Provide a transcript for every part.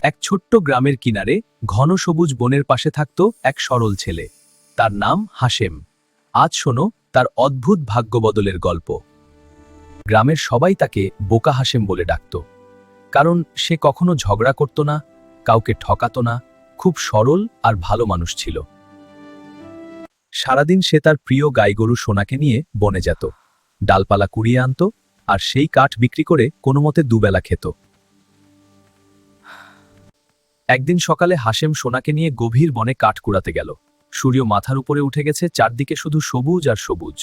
এক ছোট্ট গ্রামের কিনারে ঘন সবুজ বনের পাশে থাকত এক সরল ছেলে। তার নাম হাশেম। আজ শোনো তার অদ্ভুত ভাগ্যবদলের গল্প। গ্রামের সবাই তাকে বোকা হাশেম বলে ডাকত, কারণ সে কখনো ঝগড়া করত না, কাউকে ঠকাত না, খুব সরল আর ভালো মানুষ ছিল। সারাদিন সে তার প্রিয় গাইগরু সোনাকে নিয়ে বনে যেত, ডালপালা কুড়িয়ে আনত আর সেই কাঠ বিক্রি করে কোনোমতে দুবেলা খেত। একদিন সকালে হাশেম সোনাকে নিয়ে গভীর বনে কাঠ কুড়াতে গেল। সূর্য মাথার উপরে উঠে গেছে, চারদিকে শুধু সবুজ আর সবুজ।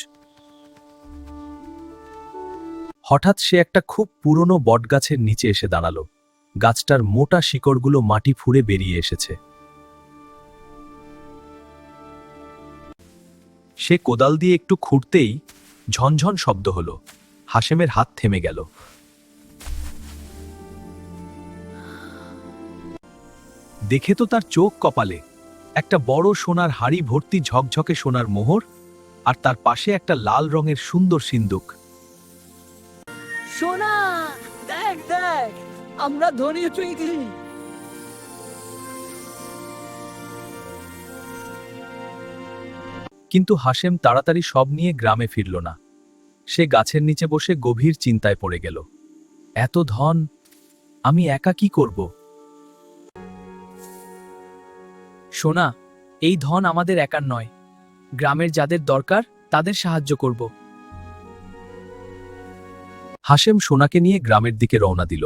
হঠাৎ সে একটা খুব পুরনো বটগাছের নিচে এসে দাঁড়ালো। গাছটার মোটা শিকড়গুলো মাটি ফুঁড়ে বেরিয়ে এসেছে। সে কোদাল দিয়ে একটু খুঁড়তেই ঝনঝন শব্দ হলো। হাশেমের হাত থেমে গেল। দেখে তো তার চোখ কপালে, একটা বড় সোনার হাড়ি ভর্তি ঝকঝকে সোনার মোহর, আর তার পাশে একটা লাল রঙের সুন্দর সিন্দুক। সোনা, দেখ দেখ, আমরা ধনী হয়ে গেছি। কিন্তু হাশেম তাড়াতাড়ি সব নিয়ে গ্রামে ফিরল না। সে গাছের নিচে বসে গভীর চিন্তায় পড়ে গেল। এত ধন, আমি একা কি করব? সোনা, এই ধন আমাদের একার নয়, গ্রামের যাদের দরকার তাদের সাহায্য করব। হাশেম সোনাকে নিয়ে গ্রামের দিকে রওনা দিল।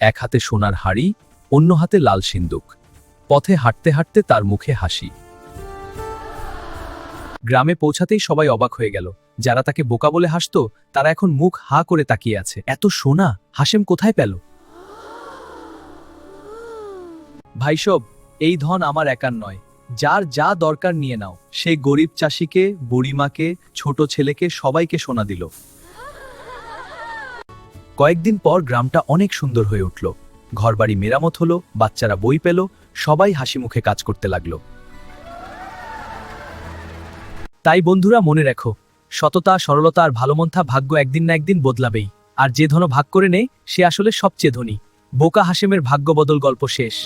এক হাতে সোনার হাড়ি, অন্য হাতে লাল সিন্দুক। পথে হাঁটতে হাঁটতে তার মুখে হাসি। গ্রামে পৌঁছাতেই সবাই অবাক হয়ে গেল। যারা তাকে বোকা বলে হাসত, তারা এখন মুখ হা করে তাকিয়ে আছে। এত সোনা হাশেম কোথায় পেল? ভাইসব, এই ধন আমার একার নয়, যার যা দরকার নিয়ে নাও। সে গরিব চাষিকে, বুড়িমাকে, ছোট ছেলেকে সবাইকে সোনা দিল। কয়েকদিন পর গ্রামটা অনেক সুন্দর হয়ে উঠল। ঘরবাড়ি মেরামত হলো, বাচ্চারা বই পেল, সবাই হাসি মুখে কাজ করতে লাগলো। তাই বন্ধুরা, মনে রেখো, সততা, সরলতা আর ভালোমন্থা ভাগ্য একদিন না একদিন বদলাবেই। আর যে ধন ভাগ করে নেয় সে আসলে সবচেয়ে ধনী। বোকা হাশেমের ভাগ্য বদল গল্প শেষ।